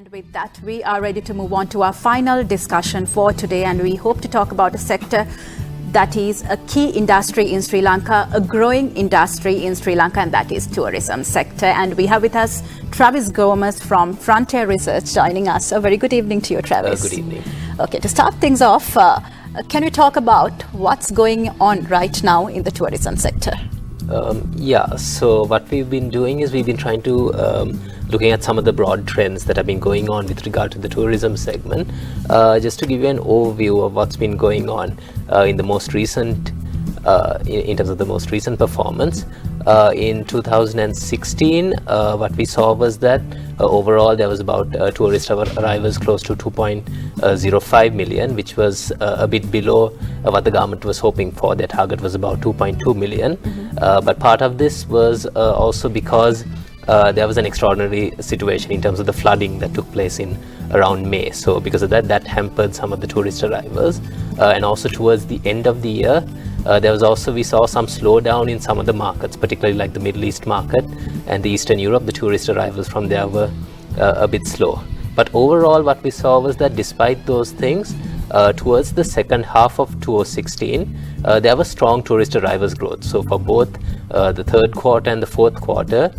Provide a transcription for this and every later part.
And with that, we are ready to move on to our final discussion for today, and we hope to talk about a sector that is a key industry in Sri Lanka, a growing industry in Sri Lanka, and that is tourism sector. And we have with us Travis Gomez from Frontier Research joining us. A very good evening to you, Travis. Good evening. Okay, to start things off, can we talk about what's going on right now in the tourism sector? So what we've been doing is we've been trying to looking at some of the broad trends that have been going on with regard to the tourism segment, just to give you an overview of what's been going on in the most recent in terms of the most recent performance. In 2016, what we saw was that overall there was about tourist arrivals close to 2.05 million, which was a bit below what the government was hoping for. Their target was about 2.2 million. But part of this was also because there was an extraordinary situation in terms of the flooding that took place in around May. So because of that hampered some of the tourist arrivals. And also towards the end of the year, we saw some slowdown in some of the markets, particularly like the Middle East market and the Eastern Europe. The tourist arrivals from there were a bit slow. But overall, what we saw was that despite those things, towards the second half of 2016, there was strong tourist arrivals growth. So for both the third quarter and the fourth quarter,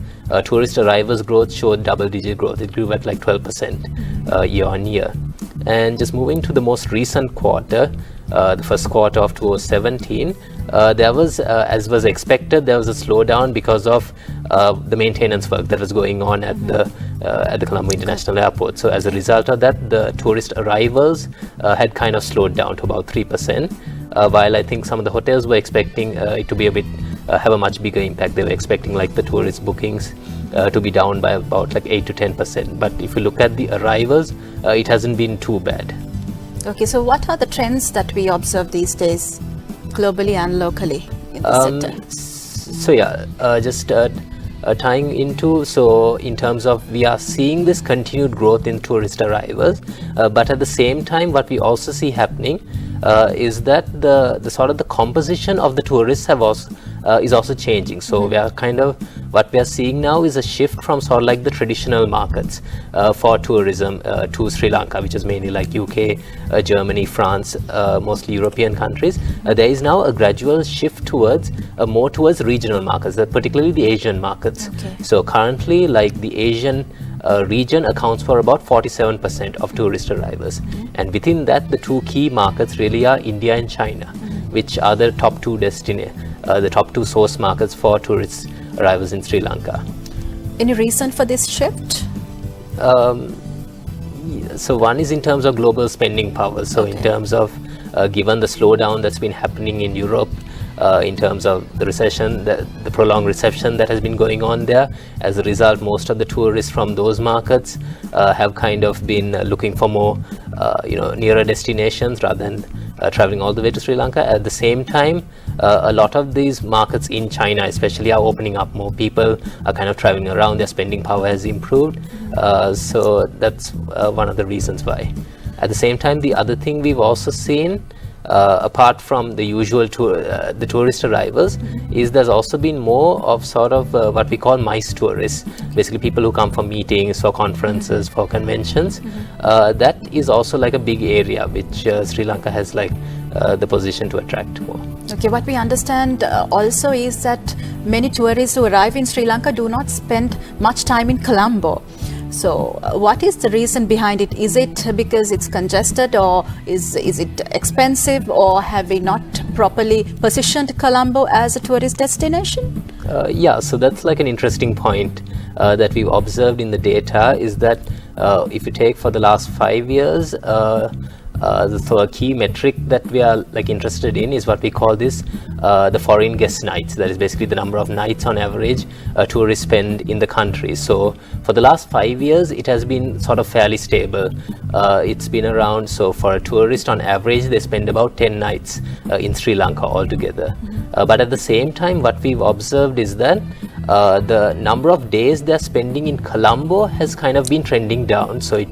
tourist arrivals growth showed double-digit growth. It grew at like 12% year on year. And just moving to the most recent quarter, the first quarter of 2017, there was, as was expected, there was a slowdown because of the maintenance work that was going on at the Colombo International Airport. So as a result of that, the tourist arrivals had kind of slowed down to about 3%, while I think some of the hotels were expecting it to be have a much bigger impact. They were expecting like the tourist bookings to be down by about like 8 to 10%. But if you look at the arrivals, it hasn't been too bad. Okay, so what are the trends that we observe these days, globally and locally in the sector? So just tying into, so in terms of, we are seeing this continued growth in tourist arrivals, but at the same time, what we also see happening is that the sort of the composition of the tourists is also changing. So we are what we are seeing now is a shift from sort of like the traditional markets for tourism to Sri Lanka, which is mainly like UK, Germany, France, mostly European countries. There is now a gradual shift towards more towards regional markets, particularly the Asian markets. Okay. So currently, like the Asian region accounts for about 47% of tourist arrivals, and within that, the two key markets really are India and China, which are the top two the top two source markets for tourist arrivals in Sri Lanka. Any reason for this shift? So one is in terms of global spending power. So in terms of given the slowdown that's been happening in Europe, in terms of the recession, the prolonged recession that has been going on there, as a result, most of the tourists from those markets have kind of been looking for more nearer destinations rather than traveling all the way to Sri Lanka. At the same time, a lot of these markets in China especially are opening up. More people are kind of traveling around, their spending power has improved. So that's one of the reasons why. At the same time, the other thing we've also seen, apart from the usual the tourist arrivals, is there's also been more of sort of what we call MICE tourists, basically people who come for meetings, for conferences, for conventions. That is also like a big area which Sri Lanka has like the position to attract more. Okay, what we understand also is that many tourists who arrive in Sri Lanka do not spend much time in Colombo. So what is the reason behind it? Is it because it's congested, or is it expensive, or have we not properly positioned Colombo as a tourist destination? So that's like an interesting point that we've observed in the data, is that if you take for the last 5 years, so a key metric that we are like interested in is what we call this the foreign guest nights. That is basically the number of nights on average tourists spend in the country. So for the last 5 years, it has been sort of fairly stable. It's been around, so for a tourist on average, they spend about 10 nights in Sri Lanka altogether. But at the same time, what we've observed is that the number of days they're spending in Colombo has kind of been trending down. So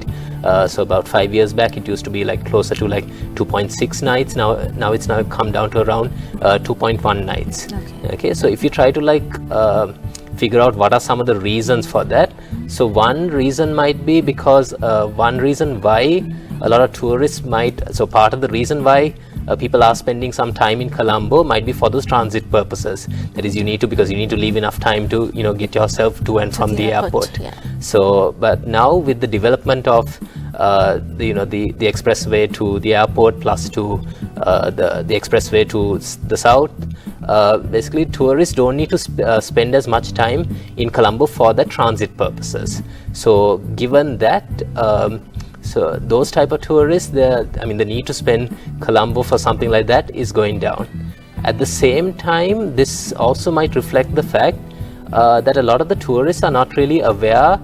so about 5 years back, it used to be like closer to like 2.6 nights. Now it's come down to around 2.1 nights. Okay, so if you try to like figure out what are some of the reasons for that. So one reason might be because one reason why a lot of tourists part of the reason why people are spending some time in Colombo might be for those transit purposes. That is, because you need to leave enough time to get yourself to and from the airport. Yeah. So, but now with the development of the expressway to the airport plus to the expressway to the south, basically tourists don't need to spend as much time in Colombo for the transit purposes. So given that, so those type of tourists, the need to spend Colombo for something like that is going down. At the same time, this also might reflect the fact that a lot of the tourists are not really aware,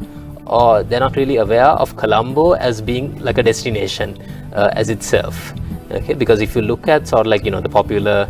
or they're not really aware of Colombo as being like a destination as itself. Okay, because if you look at sort of like the popular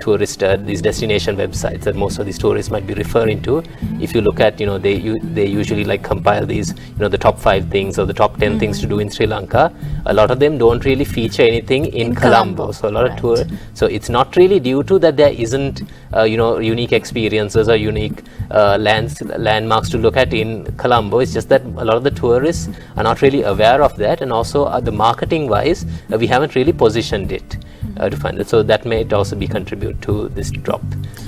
tourist these destination websites that most of these tourists might be referring to, if you look at they usually like compile these the top 5 things or the top 10 things to do in Sri Lanka. A lot of them don't really feature anything in Colombo. So a lot of tour, so it's not really due to that there isn't unique experiences or unique landmarks to look at in Colombo. It's just that a lot of the tourists are not really aware of that, and also the marketing wise we haven't really positioned it to find it. So that may also be contribute to this drop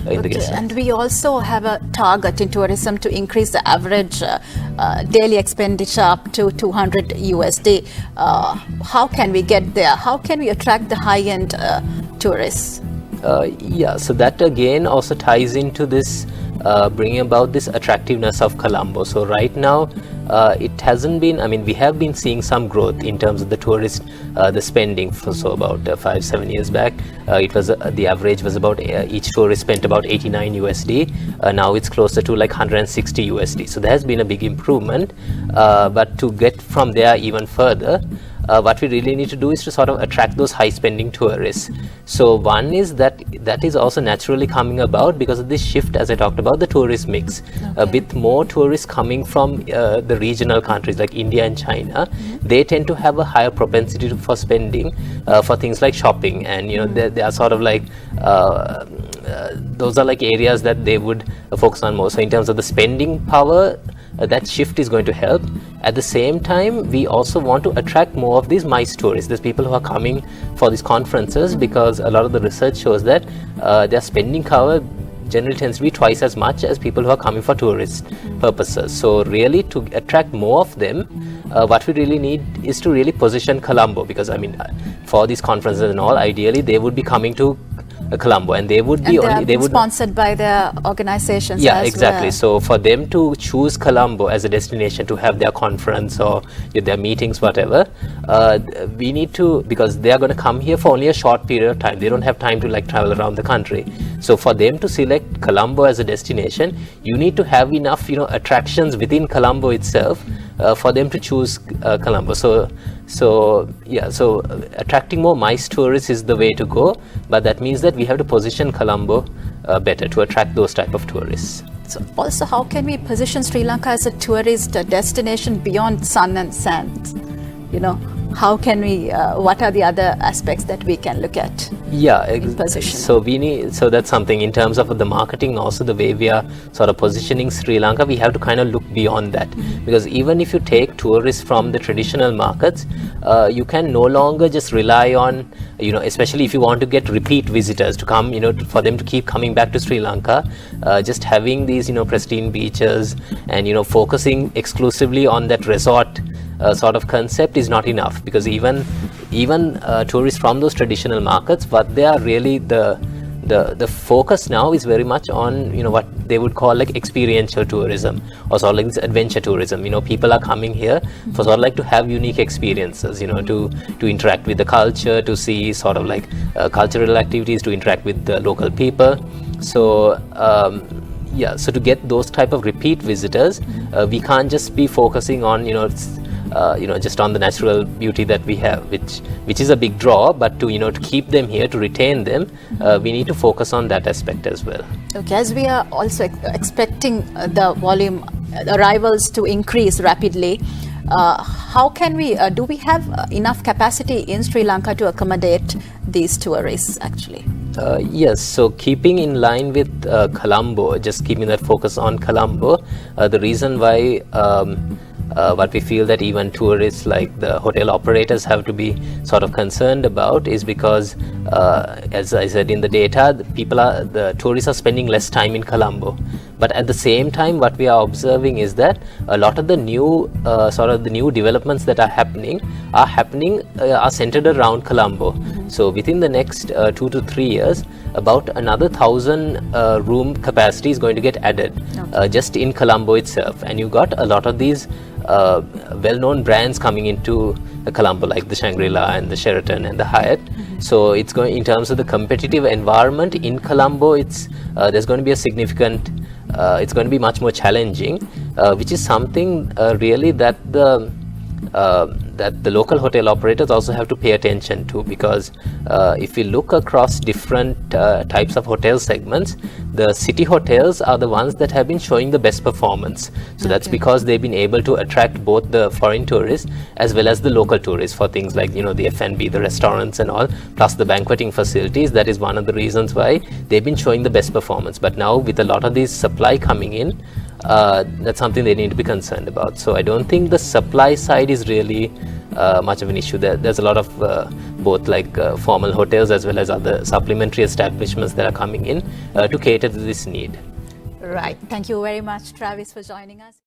in the guest. And we also have a target in tourism to increase the average daily expenditure up to 200 USD. How can we get there? How can we attract the high-end tourists? So that again also ties into this bringing about this attractiveness of Colombo. So right now it hasn't been, we have been seeing some growth in terms of the tourist, the spending. So about 5-7 years back, it was the average was about each tourist spent about 89 USD. Now it's closer to like 160 USD. So there has been a big improvement, but to get from there even further, what we really need to do is to sort of attract those high spending tourists. So one is that is also naturally coming about because of this shift, as I talked about, the tourist mix. A bit more tourists coming from the regional countries like India and China, they tend to have a higher propensity for spending for things like shopping, and they are sort of like those are like areas that they would focus on more. So in terms of the spending power, that shift is going to help. At the same time, we also want to attract more of these MICE tourists. There's people who are coming for these conferences because a lot of the research shows that their spending power generally tends to be twice as much as people who are coming for tourist purposes. So really, to attract more of them, what we really need is to really position Colombo, because for these conferences and all, ideally they would be coming to Colombo, and they would be sponsored by their organizations. Yeah, exactly. So for them to choose Colombo as a destination to have their conference or their meetings, whatever, we need to, because they are going to come here for only a short period of time. They don't have time to like travel around the country. So for them to select Colombo as a destination, you need to have enough attractions within Colombo itself for them to choose Colombo. So attracting more MICE tourists is the way to go, but that means that we have to position Colombo better to attract those type of tourists. So also, how can we position Sri Lanka as a tourist destination beyond sun and sand? How can we, what are the other aspects that we can look at? So we need, so that's something in terms of the marketing, also the way we are sort of positioning Sri Lanka, we have to kind of look beyond that, because even if you take tourists from the traditional markets, you can no longer just rely on, especially if you want to get repeat visitors to come, for them to keep coming back to Sri Lanka, just having these, pristine beaches and, focusing exclusively on that resort sort of concept is not enough, because even tourists from those traditional markets, what they are really the focus now is very much on what they would call like experiential tourism, or sort of like this adventure tourism. People are coming here for sort of like to have unique experiences, to interact with the culture, to see sort of like cultural activities, to interact with the local people. So so to get those type of repeat visitors, we can't just be focusing on just on the natural beauty that we have, which is a big draw, but to keep them here, to retain them, we need to focus on that aspect as well. Okay, as we are also expecting the volume arrivals to increase rapidly, how can we do we have enough capacity in Sri Lanka to accommodate these tourists actually? Yes, so keeping in line with Colombo, just keeping that focus on Colombo, the reason why what we feel that even tourists like the hotel operators have to be sort of concerned about is because, as I said in the data, the tourists are spending less time in Colombo. But at the same time, what we are observing is that a lot of the new developments that are happening are centered around Colombo. So within the next 2 to 3 years, about another 1,000 room capacity is going to get added just in Colombo itself. And you've got a lot of these well-known brands coming into Colombo, like the Shangri-La and the Sheraton and the Hyatt. So it's going, in terms of the competitive environment in Colombo, there's going to be a significant, it's going to be much more challenging, which is something really that the local hotel operators also have to pay attention to, because if we look across different types of hotel segments, the city hotels are the ones that have been showing the best performance. So that's because they've been able to attract both the foreign tourists as well as the local tourists for things like, you know, the F&B, the restaurants and all, plus the banqueting facilities. That is one of the reasons why they've been showing the best performance. But now with a lot of these supply coming in, that's something they need to be concerned about. So I don't think the supply side is really much of an issue. There's a lot of both like formal hotels as well as other supplementary establishments that are coming in to cater to this need. Right. Thank you very much, Travis, for joining us.